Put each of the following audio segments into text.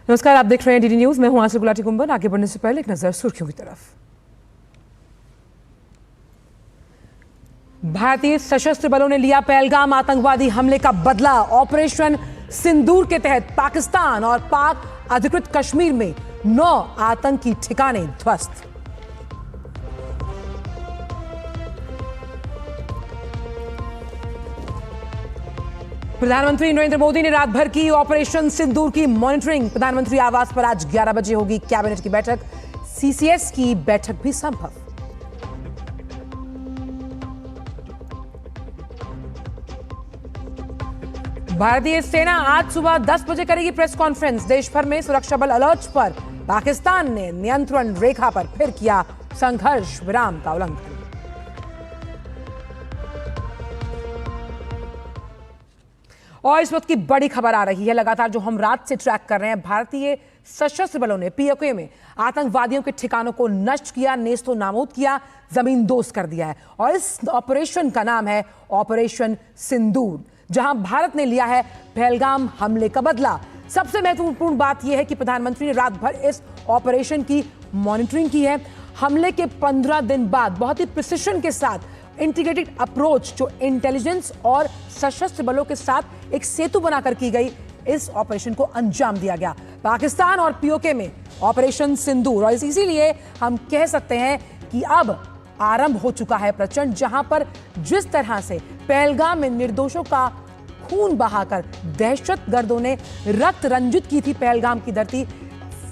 नमस्कार, आप देख रहे हैं डीडी न्यूज। मैं हूं आसिफ गुलाटी कुंबन। आगे बढ़ने से पहले एक नजर सुर्खियों की तरफ। भारतीय सशस्त्र बलों ने लिया पहलगाम आतंकवादी हमले का बदला। ऑपरेशन सिंदूर के तहत पाकिस्तान और पाक अधिकृत कश्मीर में 9 आतंकी ठिकाने ध्वस्त। प्रधानमंत्री नरेंद्र मोदी ने रात भर की ऑपरेशन सिंदूर की मॉनिटरिंग। प्रधानमंत्री आवास पर आज 11 बजे होगी कैबिनेट की बैठक। सीसीएस की बैठक भी संभव। भारतीय सेना आज सुबह 10 बजे करेगी प्रेस कॉन्फ्रेंस। देश भर में सुरक्षा बल अलर्ट पर। पाकिस्तान ने नियंत्रण रेखा पर फिर किया संघर्ष विराम का उल्लंघन। और इस वक्त की बड़ी खबर आ रही है, लगातार जो हम रात से ट्रैक कर रहे हैं। भारतीय सशस्त्र बलों ने पीओके में आतंकवादियों के ठिकानों को नष्ट किया, नेस्तो नाबूद किया, जमींदोज कर दिया है। और इस ऑपरेशन का नाम है ऑपरेशन सिंदूर, जहां भारत ने लिया है पहलगाम हमले का बदला। सबसे महत्वपूर्ण बात यह है कि प्रधानमंत्री ने रात भर इस ऑपरेशन की मॉनिटरिंग की है। हमले के 15 दिन बाद बहुत ही प्रिसिशन के साथ इंटीग्रेटेड अप्रोच जो इंटेलिजेंस और सशस्त्र बलों के साथ एक सेतु बनाकर की गई, इस ऑपरेशन को अंजाम दिया गया पाकिस्तान और पीओके में ऑपरेशन सिंदूर। और इसीलिए हम कह सकते हैं कि अब आरंभ हो चुका है प्रचंड, जहां पर जिस तरह से पहलगाम में निर्दोषों का खून बहाकर दहशतगर्दों ने रक्त रंजित की थी पहलगाम की धरती,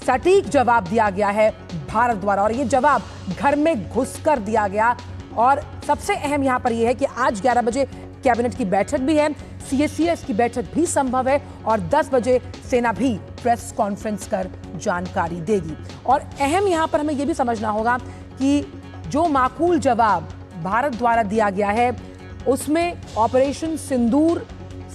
सटीक जवाब दिया गया है भारत द्वारा। और ये जवाब घर में घुसकर दिया गया। और सबसे अहम यहां पर यह है कि आज 11 बजे कैबिनेट की बैठक भी है, सीएस की बैठक भी संभव है और 10 बजे सेना भी प्रेस कॉन्फ्रेंस कर जानकारी देगी। और अहम यहां पर हमें यह भी समझना होगा कि जो माकूल जवाब भारत द्वारा दिया गया है उसमें ऑपरेशन सिंदूर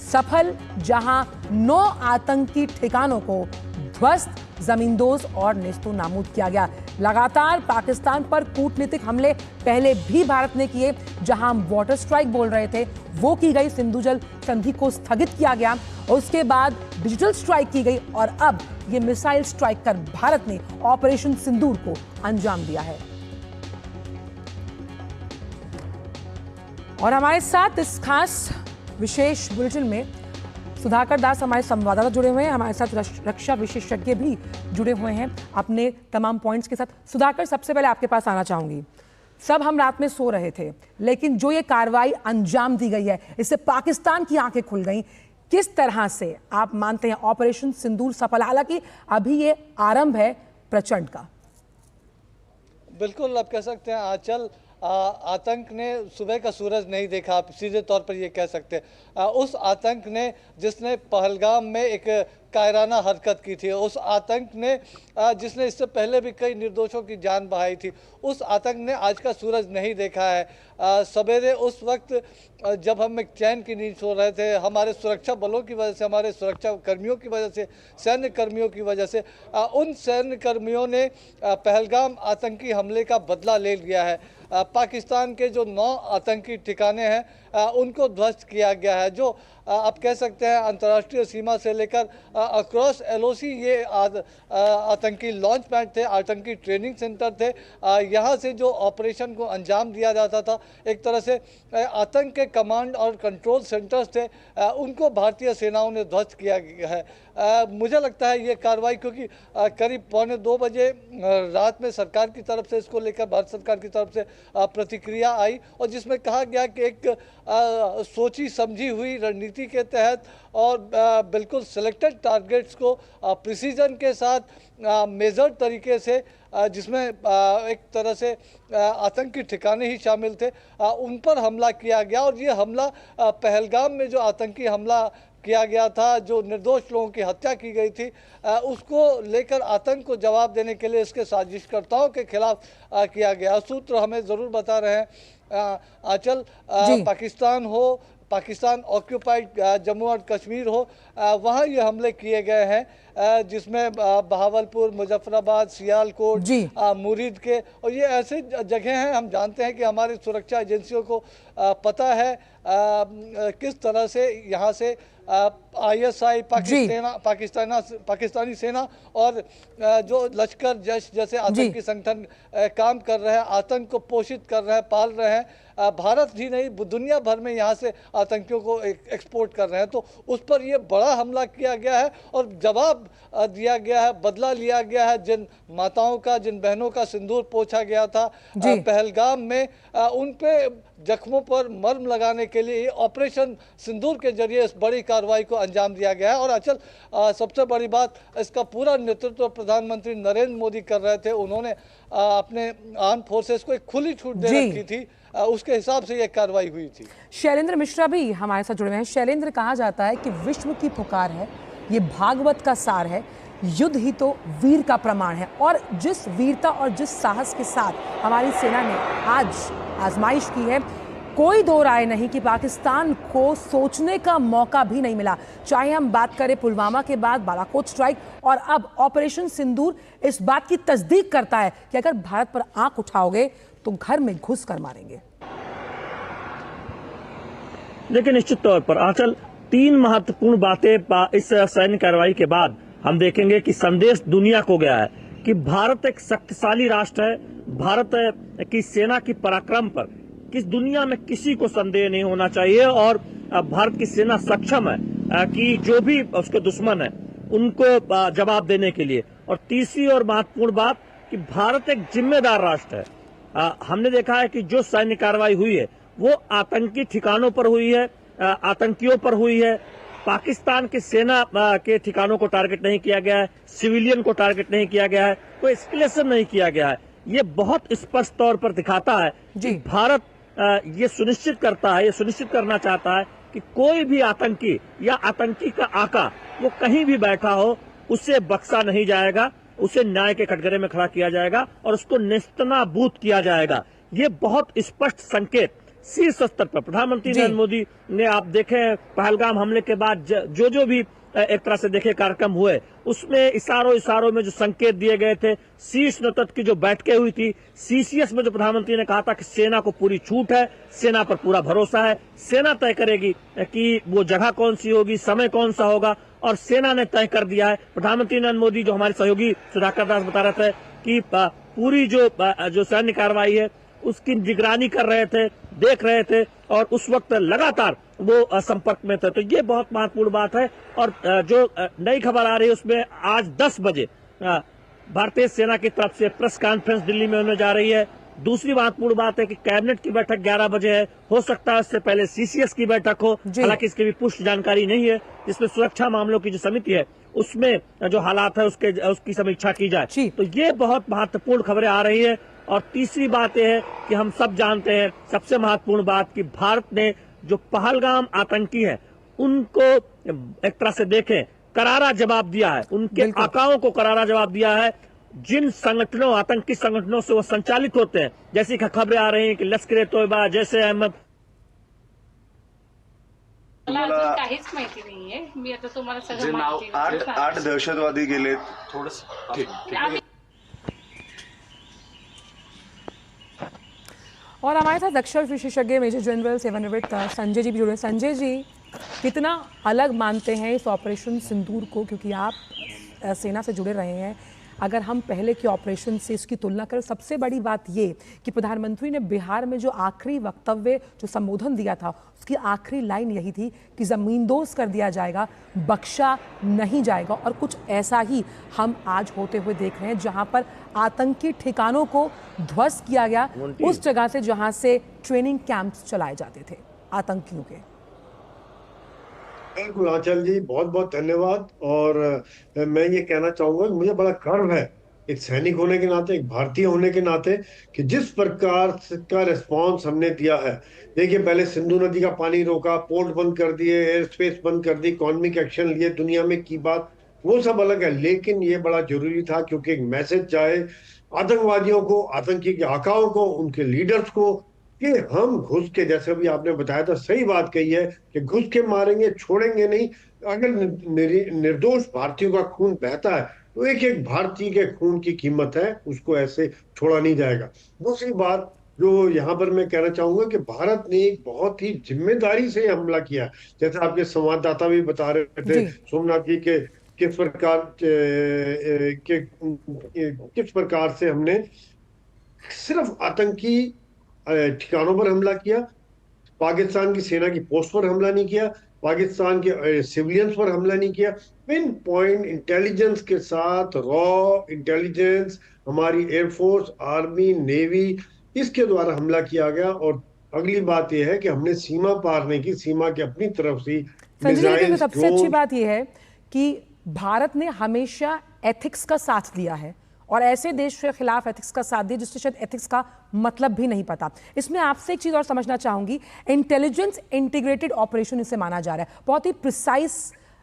सफल, जहां 9 आतंकी ठिकानों को ध्वस्त, जमींदोज और नेस्तो नाबूद किया गया। लगातार पाकिस्तान पर कूटनीतिक हमले पहले भी भारत ने किए, जहां हम वाटर स्ट्राइक बोल रहे थे वो की गई, सिंधु जल संधि को स्थगित किया गया और उसके बाद डिजिटल स्ट्राइक की गई और अब ये मिसाइल स्ट्राइक कर भारत ने ऑपरेशन सिंदूर को अंजाम दिया है। और हमारे साथ इस खास विशेष बुलेटिन में सुधाकर दास हमारे संवाददाता जुड़े हुए हैं, हमारे साथ रक्षा विशेषज्ञ भी जुड़े हुए हैं अपने तमाम पॉइंट्स के साथ। सुधाकर, सबसे पहले आपके पास आना चाहूंगी। सब हम रात में सो रहे थे, लेकिन जो ये कार्रवाई अंजाम दी गई है इससे पाकिस्तान की आंखें खुल गई। किस तरह से आप मानते हैं ऑपरेशन सिंदूर सफल? हालांकि अभी ये आरंभ है प्रचंड का। बिल्कुल, आप कह सकते हैं आंचल, आतंक ने सुबह का सूरज नहीं देखा, आप सीधे तौर पर ये कह सकते हैं। उस आतंक ने जिसने पहलगाम में एक कायराना हरकत की थी, उस आतंक ने जिसने इससे पहले भी कई निर्दोषों की जान बहाई थी, उस आतंक ने आज का सूरज नहीं देखा है। सवेरे उस वक्त जब हम एक चैन की नींद सो रहे थे, हमारे सुरक्षा बलों की वजह से, हमारे सुरक्षा कर्मियों की वजह से, सैन्य कर्मियों की वजह से, उन सैन्य कर्मियों ने पहलगाम आतंकी हमले का बदला ले लिया है। पाकिस्तान के जो 9 आतंकी ठिकाने हैं उनको ध्वस्त किया गया है। जो आप कह सकते हैं अंतर्राष्ट्रीय सीमा से लेकर अक्रॉस एलओसी ये आतंकी लॉन्च पैड थे, आतंकी ट्रेनिंग सेंटर थे। यहाँ से जो ऑपरेशन को अंजाम दिया जाता था, एक तरह से आतंक के कमांड और कंट्रोल सेंटर्स थे, उनको भारतीय सेनाओं ने ध्वस्त किया गया है। मुझे लगता है ये कार्रवाई, क्योंकि करीब 1:45 बजे रात में सरकार की तरफ से इसको लेकर भारत सरकार की तरफ से प्रतिक्रिया आई और जिसमें कहा गया कि एक सोची समझी हुई रणनीति के तहत और बिल्कुल सिलेक्टेड टारगेट्स को प्रिसीजन के साथ मेजर तरीके से, जिसमें एक तरह से आतंकी ठिकाने ही शामिल थे, उन पर हमला किया गया। और ये हमला पहलगाम में जो आतंकी हमला किया गया था, जो निर्दोष लोगों की हत्या की गई थी, उसको लेकर आतंक को जवाब देने के लिए इसके साजिशकर्ताओं के खिलाफ किया गया। सूत्र हमें ज़रूर बता रहे हैं आंचल, पाकिस्तान हो, पाकिस्तान ऑक्यूपाइड जम्मू और कश्मीर हो, वहाँ ये हमले किए गए हैं। जिसमें बहावलपुर, मुजफ्फराबाद, सियालकोट, जी। मुरीद के, और ये ऐसे जगह हैं। हम जानते हैं कि हमारी सुरक्षा एजेंसियों को पता है किस तरह से यहाँ से ISI, पाकिस्तानी सेना और जो लश्कर जैश जैसे आतंकी संगठन काम कर रहे हैं, आतंक को पोषित कर रहे हैं, पाल रहे हैं। भारत ही नहीं, दुनिया भर में यहाँ से आतंकियों को एक्सपोर्ट कर रहे हैं। तो उस पर ये बड़ा हमला किया गया है और जवाब दिया गया है, बदला लिया गया है। जिन माताओं का, जिन बहनों का सिंदूर पोंछा गया था पहलगाम में, उन पे जख्मों पर मर्म लगाने के लिए ये ऑपरेशन सिंदूर के जरिए इस बड़ी कार्रवाई को अंजाम दिया गया है। और अचल, सबसे बड़ी बात, इसका पूरा नेतृत्व प्रधानमंत्री नरेंद्र मोदी कर रहे थे। उन्होंने अपने आर्म फोर्सेस को एक खुली छूट दे रखी थी, उसके हिसाब से ये कार्रवाई हुई थी। शैलेंद्र मिश्रा भी हमारे साथ जुड़े हुए हैं। शैलेंद्र, कहा जाता है कि विश्व की पुकार है, ये भागवत का सार है, युद्ध ही तो वीर का प्रमाण है। और जिस वीरता और जिस साहस के साथ हमारी सेना ने आज आजमाइश की है, कोई दो राय नहीं कि पाकिस्तान को सोचने का मौका भी नहीं मिला। चाहे हम बात करें पुलवामा के बाद बालाकोट स्ट्राइक, और अब ऑपरेशन सिंदूर इस बात की तस्दीक करता है कि अगर भारत पर आंख उठाओगे तो घर में घुस कर मारेंगे। देखिए, निश्चित तौर पर आंचल, 3 महत्वपूर्ण बातें इस सैन्य कार्रवाई के बाद हम देखेंगे कि संदेश दुनिया को गया है कि भारत एक शक्तिशाली राष्ट्र है। भारत की सेना की पराक्रम पर किस दुनिया में किसी को संदेह नहीं होना चाहिए, और भारत की सेना सक्षम है कि जो भी उसके दुश्मन है उनको जवाब देने के लिए। और तीसरी और महत्वपूर्ण बात कि भारत एक जिम्मेदार राष्ट्र है। हमने देखा है कि जो सैन्य कार्रवाई हुई है वो आतंकी ठिकानों पर हुई है, आतंकियों पर हुई है। पाकिस्तान की सेना के ठिकानों को टारगेट नहीं किया गया है, सिविलियन को टारगेट नहीं किया गया है, कोई एस्केलेशन नहीं किया गया है। ये बहुत स्पष्ट तौर पर दिखाता है कि भारत ये सुनिश्चित करता है, ये सुनिश्चित करना चाहता है कि कोई भी आतंकी या आतंकी का आका वो कहीं भी बैठा हो, उसे बख्शा नहीं जाएगा, उसे न्याय के कटघरे में खड़ा किया जाएगा और उसको नेस्तनाबूद किया जाएगा। ये बहुत स्पष्ट संकेत शीर्ष स्तर पर प्रधानमंत्री नरेंद्र मोदी ने, आप देखें पहलगाम हमले के बाद जो भी एक तरह से देखे कार्यक्रम हुए, उसमें इशारों में जो संकेत दिए गए थे, शीर्ष नेतृत्व की जो बैठकें हुई थी, CCS में जो प्रधानमंत्री ने कहा था कि सेना को पूरी छूट है, सेना पर पूरा भरोसा है, सेना तय करेगी कि वो जगह कौन सी होगी, समय कौन सा होगा, और सेना ने तय कर दिया है। प्रधानमंत्री नरेंद्र मोदी, जो हमारे सहयोगी सुधाकर दास बता रहे थे कि पूरी जो सैन्य कार्रवाई है उसकी निगरानी कर रहे थे, देख रहे थे, और उस वक्त लगातार वो संपर्क में थे। तो ये बहुत महत्वपूर्ण बात है। और जो नई खबर आ रही है उसमें आज 10 बजे भारतीय सेना की तरफ से प्रेस कॉन्फ्रेंस दिल्ली में होने जा रही है। दूसरी महत्वपूर्ण बात है कि कैबिनेट की बैठक 11 बजे है। हो सकता है इससे पहले CCS की बैठक हो, हालांकि इसकी भी पुष्ट जानकारी नहीं है, जिसमें सुरक्षा मामलों की जो समिति है उसमें जो हालात है उसकी समीक्षा की जाए। तो ये बहुत महत्वपूर्ण खबरें आ रही है। और तीसरी बात यह है कि हम सब जानते हैं, सबसे महत्वपूर्ण बात, कि भारत ने जो पहलगाम आतंकी है उनको एक तरह से देखें करारा जवाब दिया है, उनके आकाओं को करारा जवाब दिया है। जिन संगठनों, आतंकी संगठनों से वो संचालित होते हैं, जैसी खबरें आ रही हैं कि लश्कर-ए-तोयबा, जैश-ए-अहमद, मला काहीच माहिती नाहीये। मी आता तुम्हाला सगळं नाव माहिती देईन। 8 दहशतवादी गेले, थोडंसं ठीक। और हमारे साथ रक्षा विशेषज्ञ मेजर जनरल सेवानिवृत्त संजय जी भी जुड़े। संजय जी, कितना अलग मानते हैं इस ऑपरेशन सिंदूर को, क्योंकि आप सेना से जुड़े रहे हैं। अगर हम पहले के ऑपरेशन से इसकी तुलना करें, सबसे बड़ी बात ये कि प्रधानमंत्री ने बिहार में जो आखिरी वक्तव्य, जो संबोधन दिया था, उसकी आखिरी लाइन यही थी कि ज़मींदोज़ कर दिया जाएगा, बख्शा नहीं जाएगा। और कुछ ऐसा ही हम आज होते हुए देख रहे हैं, जहां पर आतंकी ठिकानों को ध्वस्त किया गया, उस जगह से जहां से ट्रेनिंग कैंप्स चलाए जाते थे आतंकियों के। बिल्कुल आंचल जी, बहुत बहुत धन्यवाद। और मैं ये कहना चाहूंगा, मुझे बड़ा गर्व है एक सैनिक होने के नाते, एक भारतीय होने के नाते, कि जिस प्रकार का रिस्पांस हमने दिया है। देखिए, पहले सिंधु नदी का पानी रोका, पोर्ट बंद कर दिए, एयर स्पेस बंद कर दी, इकोनॉमिक एक्शन लिए, दुनिया में की बात वो सब अलग है, लेकिन ये बड़ा जरूरी था, क्योंकि एक मैसेज जाए आतंकवादियों को, आतंकी के आकाओं को, उनके लीडर्स को, कि हम घुस के, जैसे अभी आपने बताया था, सही बात कही है कि घुस के मारेंगे, छोड़ेंगे नहीं। अगर निर्दोष भारतीयों का खून बहता है तो एक एक भारतीय के खून की कीमत है, उसको ऐसे छोड़ा नहीं जाएगा। दूसरी बात जो यहाँ पर मैं कहना चाहूंगा कि भारत ने एक बहुत ही जिम्मेदारी से हमला किया। जैसे आपके संवाददाता भी बता रहे थे जी सोमनाथ जी के किस प्रकार किस प्रकार से हमने सिर्फ आतंकी ठिकानों पर हमला किया, पाकिस्तान की सेना की पोस्ट पर हमला नहीं किया, पाकिस्तान के सिविलियंस पर हमला नहीं किया। पिन पॉइंट इंटेलिजेंस के साथ, रॉ इंटेलिजेंस, हमारी एयरफोर्स, आर्मी, नेवी, इसके द्वारा हमला किया गया। और अगली बात यह है कि हमने सीमा पार नहीं की, सीमा की अपनी तरफ से संजय जी, लेकिन मिसाइल्स, सबसे अच्छी ड्रोन। बात यह है कि भारत ने हमेशा एथिक्स का साथ दिया है और ऐसे देश के खिलाफ एथिक्स का साथ दिया जिससे शायद एथिक्स का मतलब भी नहीं पता। इसमें आपसे एक चीज और समझना चाहूंगी, इंटेलिजेंस इंटीग्रेटेड ऑपरेशन इसे माना जा रहा है, बहुत ही प्रिसाइज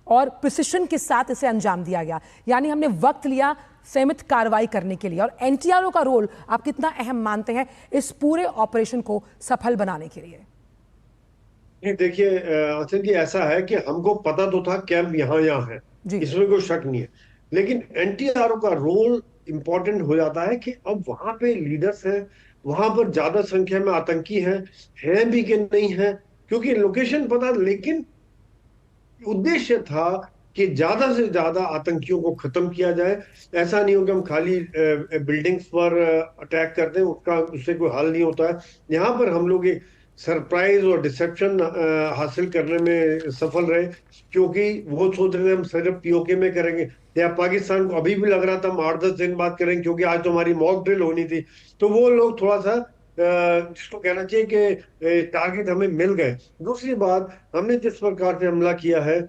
और प्रिसिशन के साथ इसे अंजाम दिया गया, यानी हमने वक्त लिया सीमित कार्रवाई करने के लिए। और एनटीआरओ का रोल आप कितना अहम मानते हैं इस पूरे ऑपरेशन को सफल बनाने के लिए? नहीं, देखिए आसिफ जी, ऐसा है कि हमको पता तो था कैंप यहाँ यहाँ है, जी इसमें कोई शक नहीं है, लेकिन एनटीआरओ का रोल इंपॉर्टेंट हो जाता है कि अब वहां पे लीडर्स हैं, वहां पर ज्यादा संख्या में आतंकी हैं भी कि नहीं है, क्योंकि लोकेशन पता, लेकिन उद्देश्य था कि ज्यादा से ज्यादा आतंकियों को खत्म किया जाए। ऐसा नहीं हो कि हम खाली बिल्डिंग्स पर अटैक कर दें, उससे कोई हल नहीं होता है। यहाँ पर हम लोग एक सरप्राइज और डिसेप्शन हासिल करने में सफल रहे, क्योंकि वो सोच रहे थे हम सिर्फ पीओके में करेंगे, या पाकिस्तान को अभी भी लग रहा था हम 8-10 दिन बाद करेंगे, क्योंकि आज तो हमारी मॉक ड्रिल होनी थी। तो वो लोग थोड़ा सा जिसको कहना चाहिए कि टारगेट हमें मिल गए। दूसरी बात, हमने जिस प्रकार से हमला किया है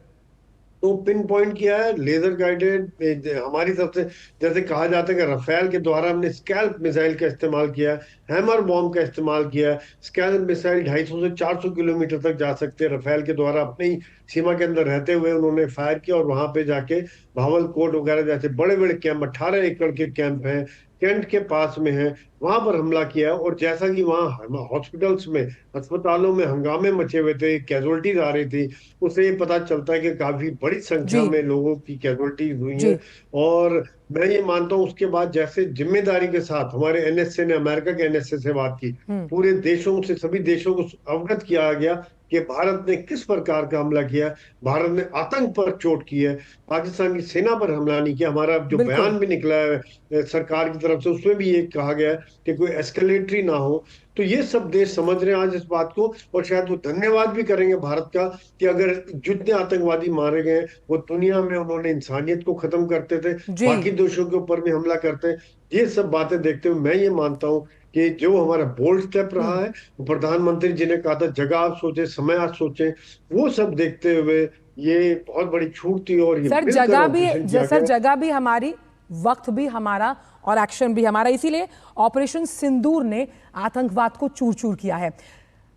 तो पिन पॉइंट किया है, लेजर गाइडेड हमारी तरफ से, जैसे कहा जाता है कि रफेल के द्वारा हमने स्कैल्प मिसाइल का इस्तेमाल किया है, हैमर बॉम्ब का इस्तेमाल किया है। स्कैल्प मिसाइल 250 से 400 किलोमीटर तक जा सकते हैं, रफेल के द्वारा अपनी ही सीमा के अंदर रहते हुए उन्होंने फायर किया, और वहां पे जाके भावलकोट वगैरह जैसे बड़े बड़े कैंप, 18 एकड़ के कैंप हैं, कैंट के पास में है, वहां पर हमला किया है। और जैसा कि वहां हॉस्पिटल्स में, अस्पतालों में हंगामे मचे हुए थे, कैजुअलिटीज आ रही थी, उससे ये पता चलता है कि काफी बड़ी संख्या जी में लोगों की कैजुअलिटीज हुई जी हैं। और मैं ये मानता हूं उसके बाद जैसे जिम्मेदारी के साथ हमारे एनएसए ने, अमेरिका के एनएसए से बात की, पूरे देशों से, सभी देशों को अवगत किया गया कि भारत ने किस प्रकार का हमला किया, भारत ने आतंक पर चोट की है, पाकिस्तान की सेना पर हमला नहीं किया। हमारा जो बिल्कुल बयान भी निकला है सरकार की तरफ से, उसमें भी ये कहा गया है कि कोई एस्केलेटरी ना हो। तो ये सब देश समझ रहे हैं आज इस बात को, और शायद वो धन्यवाद भी करेंगे भारत का कि अगर जितने आतंकवादी मारे गए वो दुनिया में उन्होंने इंसानियत को खत्म करते थे, जी बाकी देशों के ऊपर भी हमला करते हैं। ये सब बातें देखते हुए मैं ये मानता हूं कि जो हमारा बोल्ड स्टेप रहा है, वो प्रधानमंत्री जी ने कहा था जगह आप सोचे, समय आप सोचे, वो सब देखते हुए ये बहुत बड़ी छूट थी। और ये सर, मिलकर जगह भी ऑपरेशन किया सर, गया। जगह भी हमारी, वक्त भी हमारा और एक्शन भी हमारा, इसीलिए ऑपरेशन सिंदूर ने आतंकवाद को चूर चूर किया है।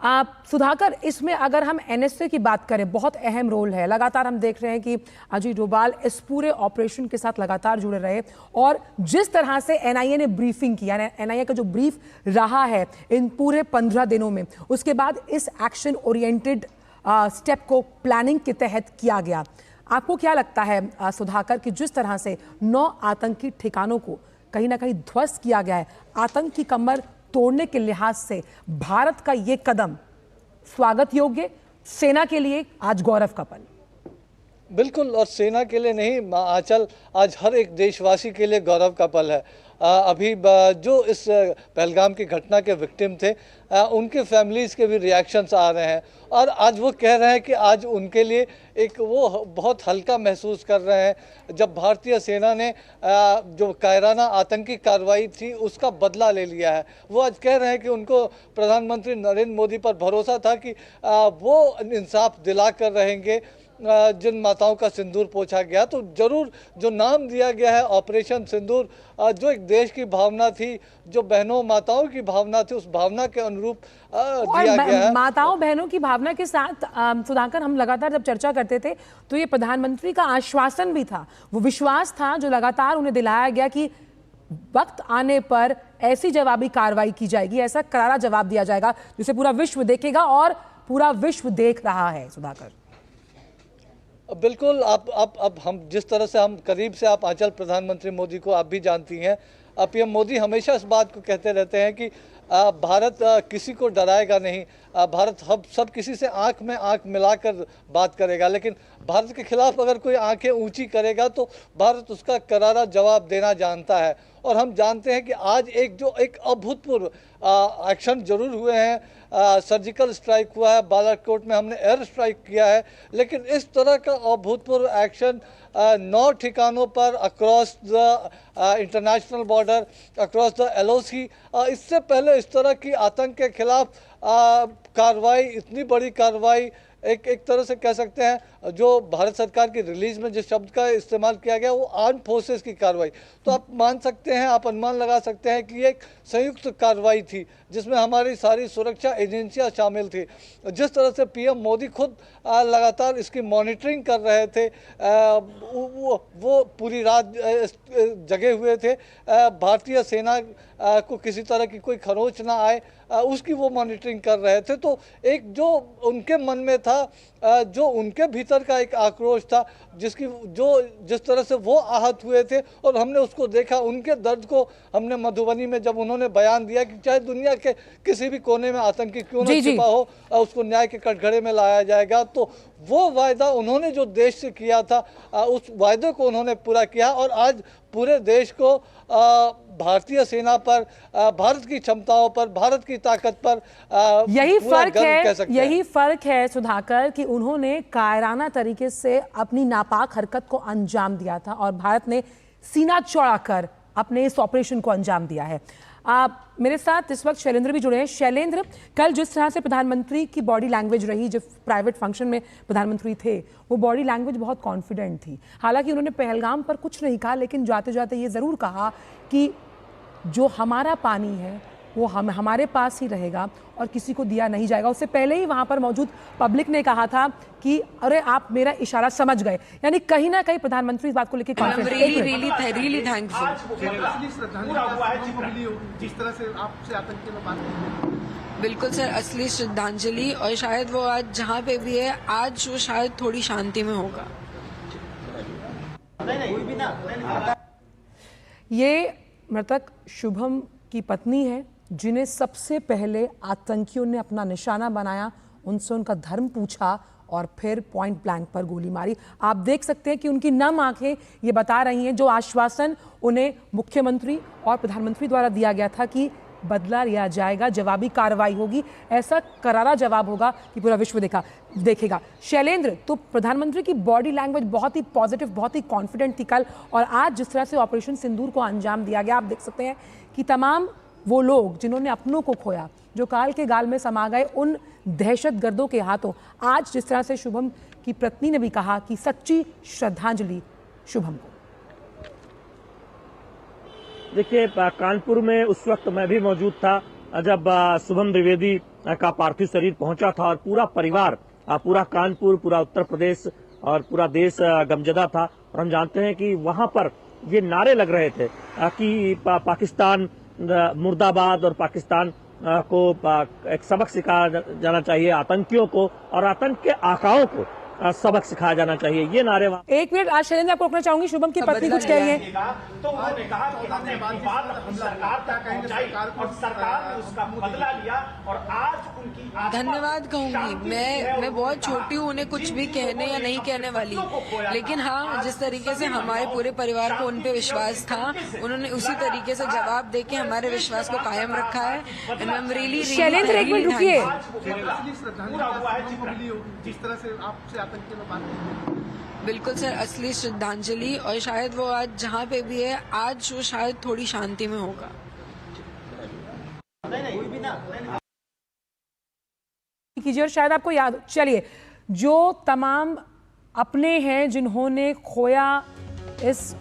आप सुधाकर, इसमें अगर हम एनएसए की बात करें, बहुत अहम रोल है। लगातार हम देख रहे हैं कि अजय डोभाल इस पूरे ऑपरेशन के साथ लगातार जुड़े रहे, और जिस तरह से एनआईए ने ब्रीफिंग किया, एनआईए का जो ब्रीफ रहा है इन पूरे 15 दिनों में, उसके बाद इस एक्शन ओरिएंटेड स्टेप को प्लानिंग के तहत किया गया। आपको क्या लगता है सुधाकर कि जिस तरह से 9 आतंकी ठिकानों को कहीं ना कहीं ध्वस्त किया गया है, आतंक की कमर तोड़ने के लिहाज से भारत का ये कदम स्वागत योग्य, सेना के लिए आज गौरव का पल? बिल्कुल, और सेना के लिए नहीं आंचल, आज हर एक देशवासी के लिए गौरव का पल है। अभी जो इस पहलगाम की घटना के विक्टिम थे, उनके फैमिलीज़ के भी रिएक्शंस आ रहे हैं, और आज वो कह रहे हैं कि आज उनके लिए एक वो बहुत हल्का महसूस कर रहे हैं जब भारतीय सेना ने जो कायराना आतंकी कार्रवाई थी उसका बदला ले लिया है। वो आज कह रहे हैं कि उनको प्रधानमंत्री नरेंद्र मोदी पर भरोसा था कि वो इंसाफ दिला कर रहेंगे जिन माताओं का सिंदूर पोंछा गया। तो जरूर जो नाम दिया गया है ऑपरेशन सिंदूर, जो एक देश की भावना थी, जो बहनों माताओं की भावना थी, उस भावना के अनुरूप दिया गया है। माताओं बहनों की भावना के साथ सुधाकर, हम लगातार जब चर्चा करते थे तो ये प्रधानमंत्री का आश्वासन भी था, वो विश्वास था जो लगातार उन्हें दिलाया गया कि वक्त आने पर ऐसी जवाबी कार्रवाई की जाएगी, ऐसा करारा जवाब दिया जाएगा जिसे पूरा विश्व देखेगा और पूरा विश्व देख रहा है। सुधाकर, बिल्कुल, अब हम जिस तरह से हम करीब से आप आंचल प्रधानमंत्री मोदी को आप भी जानती हैं, पीएम मोदी हमेशा इस बात को कहते रहते हैं कि भारत किसी को डराएगा नहीं, भारत सब किसी से आंख में आंख मिलाकर बात करेगा, लेकिन भारत के खिलाफ अगर कोई आंखें ऊंची करेगा तो भारत उसका करारा जवाब देना जानता है। और हम जानते हैं कि आज एक अभूतपूर्व एक्शन जरूर हुए हैं, सर्जिकल स्ट्राइक हुआ है, बालाकोट में हमने एयर स्ट्राइक किया है, लेकिन इस तरह का अभूतपूर्व एक्शन 9 ठिकानों पर across the international border, across the LOC, इससे पहले इस तरह की आतंक के खिलाफ कार्रवाई, इतनी बड़ी कार्रवाई, एक तरह से कह सकते हैं जो भारत सरकार की रिलीज में जिस शब्द का इस्तेमाल किया गया वो आर्म फोर्सेस की कार्रवाई। तो आप मान सकते हैं, आप अनुमान लगा सकते हैं कि एक संयुक्त कार्रवाई थी जिसमें हमारी सारी सुरक्षा एजेंसियां शामिल थी। जिस तरह से पीएम मोदी खुद लगातार इसकी मॉनिटरिंग कर रहे थे, वो पूरी रात जगे हुए थे, भारतीय सेना को किसी तरह की कोई खरोंच ना आए उसकी वो मॉनिटरिंग कर रहे थे। तो एक जो उनके मन में था, जो उनके भीतर का एक आक्रोश था, जिस तरह से वो आहत हुए थे और हमने उसको देखा, उनके दर्द को हमने मधुबनी में जब उन्होंने बयान दिया कि चाहे दुनिया के किसी भी कोने में आतंकी क्यों ना छिपा हो, उसको न्याय के कटघरे में लाया जाएगा। तो वो वायदा उन्होंने जो देश से किया था, उस वायदे को उन्होंने पूरा किया और आज पूरे देश को भारतीय सेना पर, भारत की क्षमताओं पर, भारत की ताकत पर यही फर्क है सुधाकर कि उन्होंने कायराना तरीके से अपनी नापाक हरकत को अंजाम दिया था और भारत ने सीना चौड़ा कर अपने इस ऑपरेशन को अंजाम दिया है। मेरे साथ इस वक्त शैलेंद्र भी जुड़े हैं। शैलेंद्र, कल जिस तरह से प्रधानमंत्री की बॉडी लैंग्वेज रही, जब प्राइवेट फंक्शन में प्रधानमंत्री थे, वो बॉडी लैंग्वेज बहुत कॉन्फिडेंट थी। हालांकि उन्होंने पहलगाम पर कुछ नहीं कहा, लेकिन जाते जाते ये ज़रूर कहा कि जो हमारा पानी है वो हमारे पास ही रहेगा और किसी को दिया नहीं जाएगा। उससे पहले ही वहाँ पर मौजूद पब्लिक ने कहा था कि अरे आप मेरा इशारा समझ गए, यानी कहीं ना कहीं प्रधानमंत्री इस बात को लेकर रियली थैंकफुल। जिस तरह से आपसे आतंकी में बात की, बिल्कुल सर, असली श्रद्धांजलि। और शायद वो आज जहाँ पे भी है, आज वो शायद थोड़ी शांति में होगा। ये मृतक शुभम की पत्नी है, जिन्हें सबसे पहले आतंकियों ने अपना निशाना बनाया, उनसे उनका धर्म पूछा और फिर पॉइंट ब्लैंक पर गोली मारी। आप देख सकते हैं कि उनकी नम आंखें ये बता रही हैं जो आश्वासन उन्हें मुख्यमंत्री और प्रधानमंत्री द्वारा दिया गया था कि बदला लिया जाएगा, जवाबी कार्रवाई होगी, ऐसा करारा जवाब होगा कि पूरा विश्व देखेगा। शैलेंद्र, तो प्रधानमंत्री की बॉडी लैंग्वेज बहुत ही पॉजिटिव, बहुत ही कॉन्फिडेंट थी कल, और आज जिस तरह से ऑपरेशन सिंदूर को अंजाम दिया गया, आप देख सकते हैं कि तमाम वो लोग जिन्होंने अपनों को खोया, जो काल के गाल में समा गए उन दहशतगर्दों के हाथों, आज जिस तरह से शुभम की पत्नी ने भी कहा कि सच्ची श्रद्धांजलि शुभम को। देखिए, कानपुर में उस वक्त मैं भी मौजूद था जब शुभम द्विवेदी का पार्थिव शरीर पहुंचा था और पूरा परिवार, पूरा कानपुर, पूरा उत्तर प्रदेश और पूरा देश गमजदा था। और हम जानते हैं कि वहां पर ये नारे लग रहे थे कि पाकिस्तान मुर्दाबाद और पाकिस्तान को एक सबक सिखाया जाना चाहिए, आतंकियों को और आतंक के आकाओं को सबक सिखाया जाना चाहिए, ये नारे। एक मिनट, आज शैलेंद्र आपको रोकना चाहूंगी, शुभम की पत्नी कुछ कह रही है। तो उन्होंने कहा कि हमने बात अपनी सरकार तक पहुंचाई और सरकार ने उसका बदला लिया और आज उनकी धन्यवाद कहूंगी। मैं बहुत छोटी हूँ, उन्हें कुछ भी कहने या नहीं कहने वाली, लेकिन हाँ, जिस तरीके से हमारे पूरे परिवार को उन पे विश्वास था, उन्होंने उसी तरीके से जवाब देके हमारे विश्वास को कायम रखा है। And I am really Shailendra, एक मिनट रुकिए। जिस तरह से आपसे आतंकी में बात की, बिल्कुल सर, असली श्रद्धांजलि। और शायद वो आज जहाँ पे भी है, आज वो शायद थोड़ी शांति में होगा। कीजिए और शायद आपको याद, चलिए, जो तमाम अपने हैं जिन्होंने खोया इस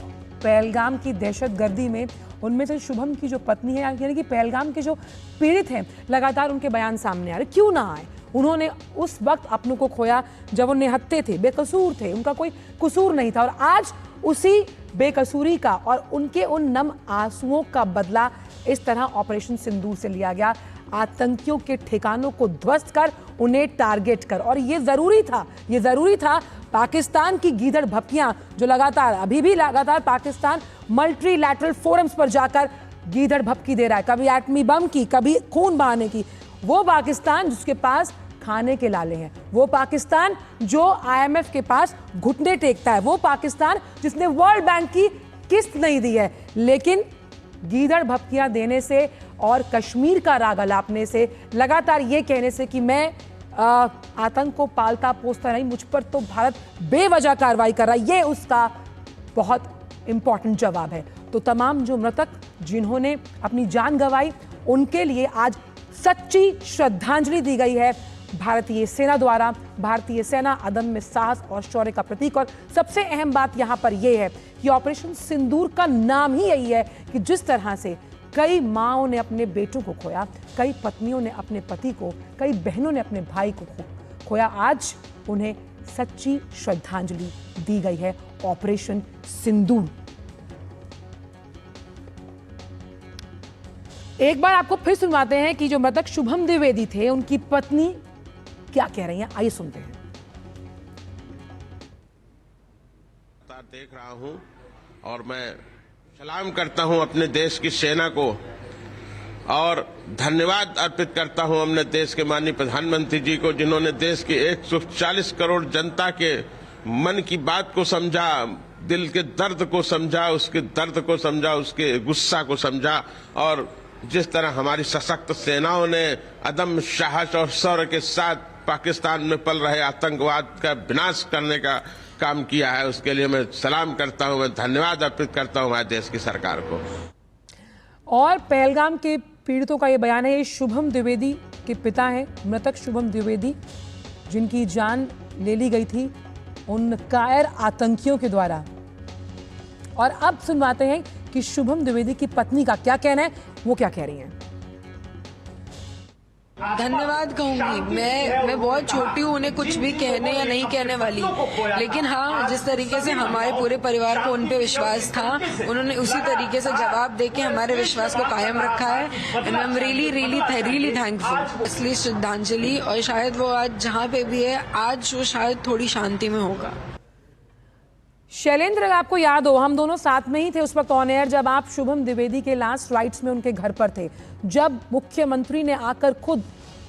पहलगाम की दहशतगर्दी में, उनमें से शुभम की जो पत्नी है, यानी कि पहलगाम के जो पीड़ित हैं, लगातार उनके बयान सामने आ रहे। क्यों ना आए, उन्होंने उस वक्त अपनों को खोया जब वो निहत्थे थे, बेकसूर थे, उनका कोई कसूर नहीं था, और आज उसी बेकसूरी का और उनके उन नम आंसुओं का बदला इस तरह ऑपरेशन सिंदूर से लिया गया, आतंकियों के ठिकानों को ध्वस्त कर उन्हें टारगेट कर। और ये जरूरी था। पाकिस्तान की गीदड़ भपकियां जो लगातार अभी भी लगातार पाकिस्तान मल्टीलैटरल फोरम्स पर जाकर गीदड़ भपकी दे रहा है, कभी एटमी बम की, कभी खून बहाने की। वो पाकिस्तान जिसके पास खाने के लाले हैं, वो पाकिस्तान जो IMF के पास घुटने टेकता है, वो पाकिस्तान जिसने वर्ल्ड बैंक की किस्त नहीं दी है। लेकिन गीदड़ भपकियां देने से और कश्मीर का राग अलापने से, लगातार ये कहने से कि मैं आतंक को पालता पोसता नहीं, मुझ पर तो भारत बेवजह कार्रवाई कर रहा है, ये उसका बहुत इंपॉर्टेंट जवाब है। तो तमाम जो मृतक जिन्होंने अपनी जान गंवाई, उनके लिए आज सच्ची श्रद्धांजलि दी गई है भारतीय सेना द्वारा। भारतीय सेना अदम्य साहस और शौर्य का प्रतीक। और सबसे अहम बात यहां पर यह है कि ऑपरेशन सिंदूर का नाम ही यही है कि जिस तरह से कई माँओं ने अपने बेटों को खोया, कई पत्नियों ने अपने पति को, कई बहनों ने अपने भाई को खोया, आज उन्हें सच्ची श्रद्धांजलि दी गई है ऑपरेशन सिंदूर। एक बार आपको फिर सुनवाते हैं कि जो मृतक शुभम द्विवेदी थे, उनकी पत्नी क्या कह रही हैं, आइए सुनते हैं। देख रहा हूं और मैं सलाम करता हूं अपने देश की सेना को और धन्यवाद अर्पित करता हूं अपने देश के माननीय प्रधानमंत्री जी को, जिन्होंने देश की 140 करोड़ जनता के मन की बात को समझा, दिल के दर्द को समझा, उसके दर्द को समझा, उसके गुस्सा को समझा। और जिस तरह हमारी सशक्त सेनाओं ने अदम्य साहस और शौर्य के साथ पाकिस्तान में पल रहे आतंकवाद का विनाश करने का काम किया है, उसके लिए मैं सलाम करता हूं, मैं धन्यवाद अर्पित करता हूं हमारे देश की सरकार को। और पहलगाम के पीड़ितों का ये बयान है, ये शुभम द्विवेदी के पिता हैं, मृतक शुभम द्विवेदी, जिनकी जान ले ली गई थी उन कायर आतंकियों के द्वारा। और अब सुनवाते हैं कि शुभम द्विवेदी की पत्नी का क्या कहना है, वो क्या कह रही हैं। धन्यवाद कहूंगी। मैं बहुत छोटी हूँ, उन्हें कुछ भी कहने या नहीं कहने वाली, लेकिन हाँ, जिस तरीके से हमारे पूरे परिवार को उन पे विश्वास था, उन्होंने उसी तरीके से जवाब देके हमारे विश्वास को कायम रखा है। And I am really thankful. इसलिए श्रद्धांजलि, और शायद वो आज जहाँ पे भी है, आज वो शायद थोड़ी शांति में होगा। शैलेंद्र, आपको याद हो हम दोनों साथ में ही थे उस वक्त ऑन एयर, जब आप शुभम द्विवेदी के लास्ट राइट्स में उनके घर पर थे, जब मुख्यमंत्री ने आकर खुद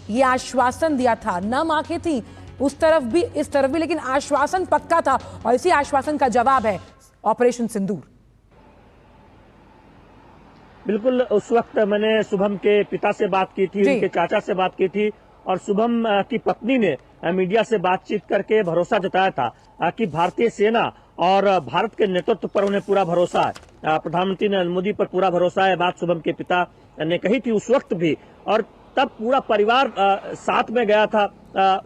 ये आश्वासन दिया था, नम आंखें थी उस तरफ भी इस तरफ भी, लेकिन आश्वासन पक्का था। और इसी आश्वासन का जवाब है ऑपरेशन सिंदूर। बिल्कुल, उस वक्त मैंने शुभम के पिता से बात की थी, उनके चाचा से बात की थी, और शुभम की पत्नी ने मीडिया से बातचीत करके भरोसा जताया था कि भारतीय सेना और भारत के नेतृत्व पर उन्हें पूरा भरोसा है, प्रधानमंत्री नरेंद्र मोदी पर पूरा भरोसा है। बात शुभम के पिता ने कही थी उस वक्त भी, और तब पूरा परिवार साथ में गया था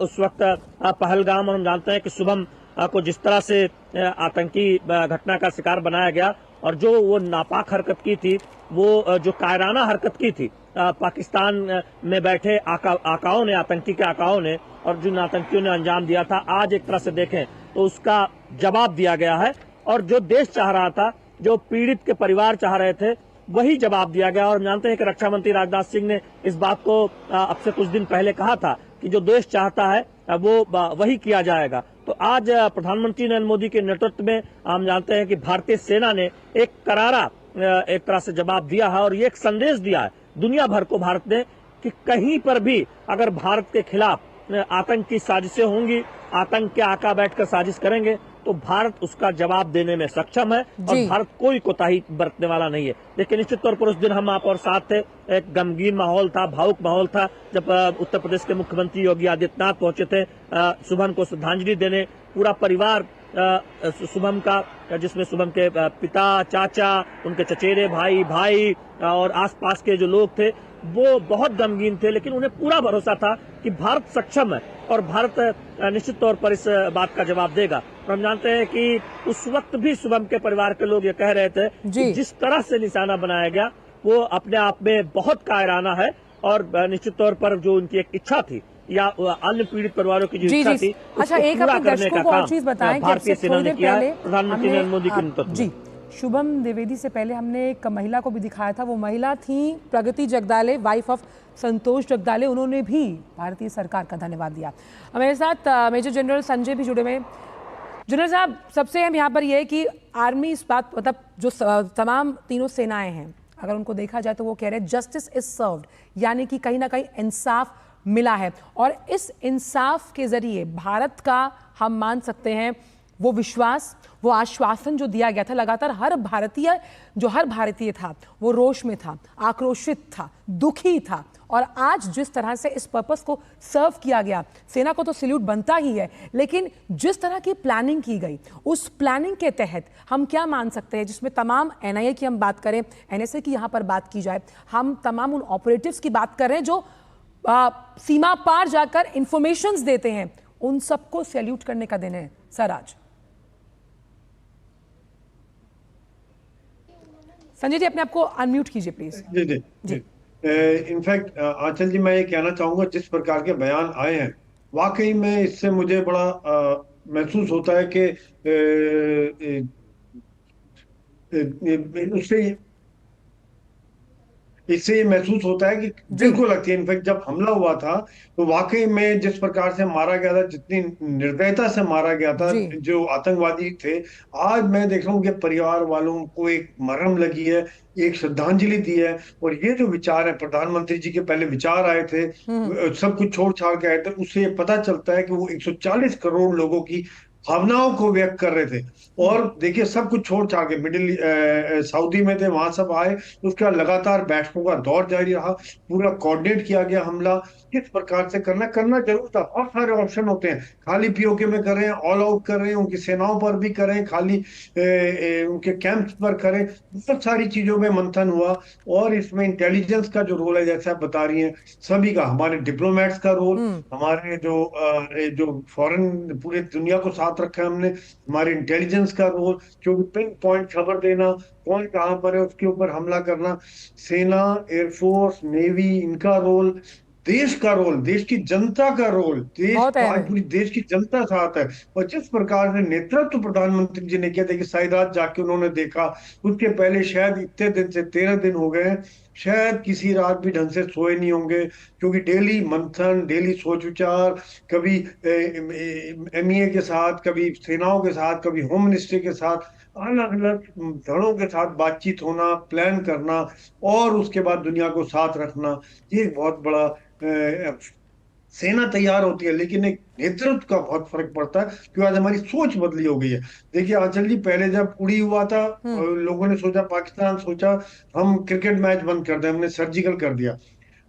उस वक्त पहलगाम। और हम जानते हैं कि शुभम को जिस तरह से आतंकी घटना का शिकार बनाया गया, और जो वो नापाक हरकत की थी, वो जो कायराना हरकत की थी पाकिस्तान में बैठे आकाओं ने, आतंकी के आकाओं ने, और जिन आतंकियों ने अंजाम दिया था, आज एक तरह से देखें तो उसका जवाब दिया गया है। और जो देश चाह रहा था, जो पीड़ित के परिवार चाह रहे थे, वही जवाब दिया गया। और हम जानते हैं कि रक्षा मंत्री राजनाथ सिंह ने इस बात को अब से कुछ दिन पहले कहा था कि जो देश चाहता है वो वही किया जाएगा। तो आज प्रधानमंत्री नरेंद्र मोदी के नेतृत्व में हम जानते हैं कि भारतीय सेना ने एक करारा एक तरह से जवाब दिया है, और ये एक संदेश दिया है दुनिया भर को भारत ने कि कहीं पर भी अगर भारत के खिलाफ आतंक की साजिशें होंगी, आतंक के आका बैठकर साजिश करेंगे, तो भारत उसका जवाब देने में सक्षम है, और भारत कोई कोताही बरतने वाला नहीं है। देखिए, निश्चित तौर पर उस दिन हम आप और साथ थे, एक गमगीन माहौल था, भावुक माहौल था, जब उत्तर प्रदेश के मुख्यमंत्री योगी आदित्यनाथ पहुंचे थे शुभम को श्रद्धांजलि देने। पूरा परिवार शुभम का, जिसमें शुभम के पिता, चाचा, उनके चचेरे भाई और आसपास के जो लोग थे, वो बहुत गमगीन थे, लेकिन उन्हें पूरा भरोसा था कि भारत सक्षम है और भारत निश्चित तौर पर इस बात का जवाब देगा। हम जानते हैं कि उस वक्त भी शुभम के परिवार के लोग ये कह रहे थे कि जिस तरह से निशाना बनाया गया वो अपने आप में बहुत कायराना है, और निश्चित तौर पर जो उनकी एक इच्छा थी या अन्य पीड़ित परिवारों की जो इच्छा थी, अच्छा, एक अपने दर्शकों को और चीज बताएं कि भारतीय सेना ने किया है, प्रधानमंत्री नरेंद्र मोदी के नेतृत्व में। शुभम द्विवेदी से पहले हमने एक महिला को भी दिखाया था। वो महिला थी प्रगति जगदाले, वाइफ ऑफ संतोष जगदाले। उन्होंने भी भारतीय सरकार का धन्यवाद दिया। हमारे साथ मेजर जनरल संजय भी जुड़े हुए। जनरल साहब, सबसे अहम यहाँ पर यह है कि आर्मी इस बात, मतलब जो तमाम तीनों सेनाएं हैं, अगर उनको देखा जाए तो वो कह रहे हैं जस्टिस इज सर्व्ड, यानी कि कहीं ना कहीं इंसाफ मिला है। और इस इंसाफ के जरिए भारत का हम मान सकते हैं वो विश्वास, वो आश्वासन जो दिया गया था, लगातार हर भारतीय था वो रोष में था, आक्रोशित था, दुखी था। और आज जिस तरह से इस पर्पस को सर्व किया गया, सेना को तो सैल्यूट बनता ही है, लेकिन जिस तरह की प्लानिंग की गई, उस प्लानिंग के तहत हम क्या मान सकते हैं, जिसमें तमाम NIA की हम बात करें, NSA की यहाँ पर बात की जाए, हम तमाम उन ऑपरेटिव्स की बात कर रहे हैं जो सीमा पार जाकर इंफॉर्मेशंस देते हैं, उन सबको सैल्यूट करने का दिन है सर आज। संजय जी, अपने आप को अनम्यूट कीजिए please. Ji ji ji. In fact आंचल जी, मैं ये कहना चाहूंगा जिस प्रकार के बयान आए हैं, वाकई में इससे मुझे बड़ा महसूस होता है कि इससे ये महसूस होता है कि दिल को लगती है। इनफैक्ट जब हमला हुआ था तो वाकई में जिस प्रकार से मारा गया था, जितनी निर्दयता से मारा गया था जो आतंकवादी थे, आज मैं देख रहा हूँ कि परिवार वालों को एक मरहम लगी है, एक श्रद्धांजलि दी है। और ये जो विचार है, प्रधानमंत्री जी के पहले विचार आए थे, सब कुछ छोड़ छाड़ के आए थे, उससे ये पता चलता है कि वो 140 करोड़ लोगों की भावनाओं को व्यक्त कर रहे थे। और देखिए, सब कुछ छोड़ छाड़ के सऊदी में थे, वहां सब आए, उसका लगातार बैठकों का दौर जारी रहा, पूरा कोऑर्डिनेट किया गया हमला, किस प्रकार से करना जरूर था। बहुत सारे ऑप्शन होते हैं, खाली POK में कर रहे हैं, ऑल आउट कर रहे हैं, उनकी सेनाओं पर भी करें, खाली उनके कैंप्स पर करें, बहुत सारी चीजों में मंथन हुआ। और इसमें इंटेलिजेंस का जो रोल है, जैसे आप बता रही हैं, सभी का, हमारे डिप्लोमेट्स का रोल, हमारे जो फॉरेन पूरे दुनिया को साथ रखा है हमने, हमारे इंटेलिजेंस का रोल, क्योंकि पिन पॉइंट खबर देना, कौन कहां पर है उसके ऊपर हमला करना, सेना, एयरफोर्स, नेवी, इनका रोल, देश का रोल, देश की जनता का रोल, पूरी देश की जनता साथ है। और जिस प्रकार से नेतृत्व प्रधानमंत्री जी ने किया, देखिए सारी रात जाके उन्होंने देखा, उसके पहले शायद इतने दिन से 13 दिन हो गए, शायद किसी रात भी ढंग से सोए नहीं होंगे, क्योंकि डेली मंथन, डेली सोच विचार, कभी MEA के साथ, कभी सेनाओं के साथ, कभी होम मिनिस्ट्री के साथ, अलग अलग धड़ों के साथ बातचीत होना, प्लान करना, और उसके बाद दुनिया को साथ रखना, ये बहुत बड़ा सेना तैयार होती है, लेकिन एक नेतृत्व का बहुत फर्क पड़ता है, क्योंकि आज हमारी सोच बदली हो गई है। देखिए आंचल जी, पहले जब उड़ी हुआ था, लोगों ने सोचा, पाकिस्तान सोचा हम क्रिकेट मैच बंद कर दें, हमने सर्जिकल कर दिया।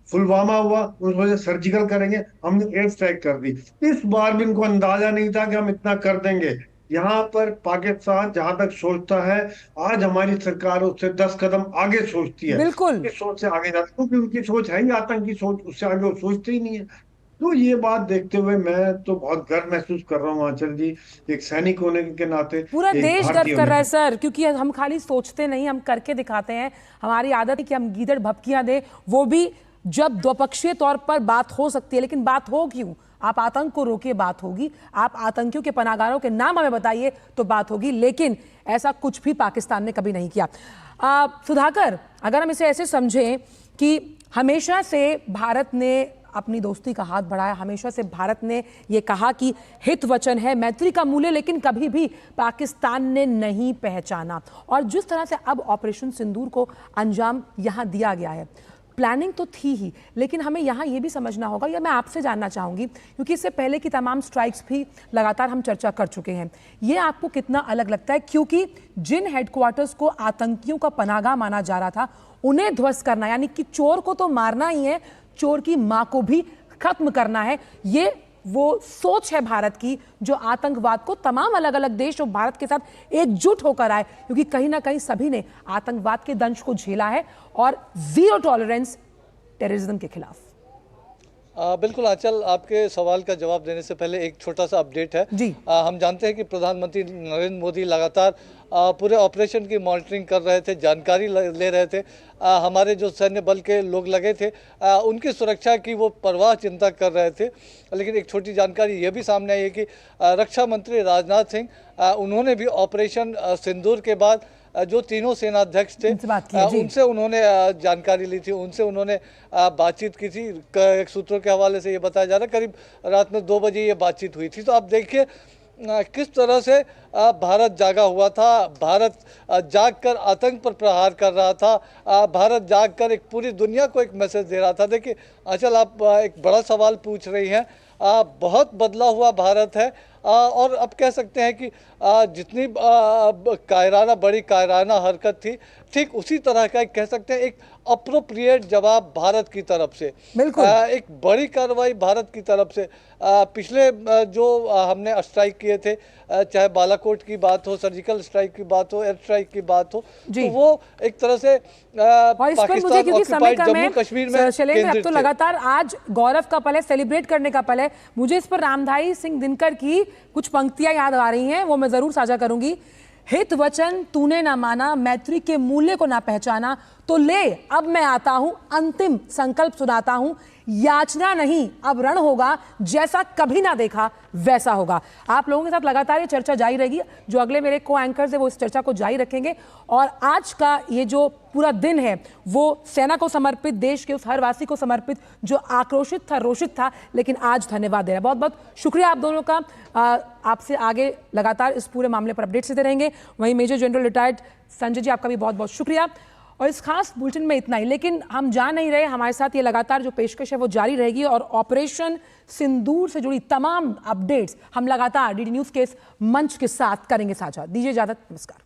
पुलवामा हुआ, उस वजह सर्जिकल करेंगे, हमने एयर स्ट्राइक कर दी। इस बार भी इनको अंदाजा नहीं था कि हम इतना कर देंगे। यहाँ पर पाकिस्तान जहां तक सोचता है, आज हमारी सरकार उससे 10 कदम आगे सोचती है, बिल्कुल इस सोच से आगे जाती है, क्योंकि उनकी सोच है ही आतंकी सोच, उससे आगे वो सोचते ही नहीं है। तो ये बात देखते हुए मैं तो बहुत गर्व महसूस कर रहा हूँ आंचल जी, एक सैनिक होने के नाते। पूरा देश गर्व कर रहा है सर, क्योंकि हम खाली सोचते नहीं, हम करके दिखाते हैं। हमारी आदत है कि हम गीदड़ भपकियां दे, वो भी जब द्विपक्षीय तौर पर बात हो सकती है। लेकिन बात हो क्यों? आप आतंक को रोकिए, बात होगी। आप आतंकियों के पनाहगारों के नाम हमें बताइए तो बात होगी। लेकिन ऐसा कुछ भी पाकिस्तान ने कभी नहीं किया। सुधाकर, अगर हम इसे ऐसे समझें कि हमेशा से भारत ने अपनी दोस्ती का हाथ बढ़ाया, हमेशा से भारत ने ये कहा कि हित वचन है, मैत्री का मूल्य, लेकिन कभी भी पाकिस्तान ने नहीं पहचाना। और जिस तरह से अब ऑपरेशन सिंदूर को अंजाम यहाँ दिया गया है, प्लानिंग तो थी ही, लेकिन हमें यहाँ ये भी समझना होगा, या मैं आपसे जानना चाहूँगी, क्योंकि इससे पहले की तमाम स्ट्राइक्स भी लगातार हम चर्चा कर चुके हैं, ये आपको कितना अलग लगता है? क्योंकि जिन हेडक्वार्टर्स को आतंकियों का पनाहगाह माना जा रहा था, उन्हें ध्वस्त करना, यानी कि चोर को तो मारना ही है, चोर की मां को भी खत्म करना है, ये वो सोच है भारत की, जो आतंकवाद को तमाम अलग अलग देश और भारत के साथ एकजुट होकर आए, क्योंकि कहीं ना कहीं सभी ने आतंकवाद के दंश को झेला है और जीरो टॉलरेंस टेररिज्म के खिलाफ। बिल्कुल आंचल, आपके सवाल का जवाब देने से पहले एक छोटा सा अपडेट है जी। हम जानते हैं कि प्रधानमंत्री नरेंद्र मोदी लगातार पूरे ऑपरेशन की मॉनिटरिंग कर रहे थे, जानकारी ले रहे थे। हमारे जो सैन्य बल के लोग लगे थे, उनकी सुरक्षा की वो परवाह चिंता कर रहे थे। लेकिन एक छोटी जानकारी ये भी सामने आई है कि रक्षा मंत्री राजनाथ सिंह, उन्होंने भी ऑपरेशन सिंदूर के बाद जो तीनों सेनाध्यक्ष थे उनसे बात की, जी। उनसे उन्होंने जानकारी ली थी, उनसे उन्होंने बातचीत की थी। सूत्रों के हवाले से ये बताया जा रहा है करीब रात में 2 बजे ये बातचीत हुई थी। तो आप देखिए किस तरह से भारत जागा हुआ था, भारत जागकर आतंक पर प्रहार कर रहा था, भारत जागकर एक पूरी दुनिया को एक मैसेज दे रहा था। देखिए आंचल, आप एक बड़ा सवाल पूछ रही हैं। बहुत बदला हुआ भारत है और अब कह सकते हैं कि जितनी बड़ी कायराना हरकत थी, ठीक उसी तरह का कह सकते हैं एक अप्रोप्रिएट जवाब भारत की तरफ से, बिल्कुल एक बड़ी कार्रवाई भारत की तरफ से। पिछले जो हमने स्ट्राइक किए थे, चाहे बालाकोट की बात हो, सर्जिकल स्ट्राइक की बात हो, एयर स्ट्राइक की बात हो, तो वो एक तरह से और इस पर मुझे क्योंकि समय कम है, कश्मीर में शैलेंद्र, अब तो केंद्रित थे। लगातार आज गौरव का पल है, सेलिब्रेट करने का पल है। मुझे इस पर रामधारी सिंह दिनकर की कुछ पंक्तियां याद आ रही हैं, वो मैं जरूर साझा करूंगी। हित वचन तूने ना माना, मैत्री के मूल्य को ना पहचाना, तो ले अब मैं आता हूं, अंतिम संकल्प सुनाता हूं, याचना नहीं अब रण होगा, जैसा कभी ना देखा वैसा होगा। आप लोगों के साथ लगातार ये चर्चा जारी रहेगी, जो अगले मेरे को एंकर्स है वो इस चर्चा को जारी रखेंगे। और आज का ये जो पूरा दिन है वो सेना को समर्पित, देश के उस हर वासी को समर्पित जो आक्रोशित था, रोषित था, लेकिन आज धन्यवाद दे रहा है। बहुत बहुत शुक्रिया आप दोनों का। आपसे आगे लगातार इस पूरे मामले पर अपडेट्स देते रहेंगे। वहीं major general retired Sanjay ji, आपका भी बहुत बहुत शुक्रिया। और इस खास बुलेटिन में इतना ही, लेकिन हम जा नहीं रहे, हमारे साथ ये लगातार जो पेशकश है वो जारी रहेगी और ऑपरेशन सिंदूर से जुड़ी तमाम अपडेट्स हम लगातार डीडी न्यूज़ के इस मंच के साथ करेंगे साझा। दीजिए इजाजत, नमस्कार।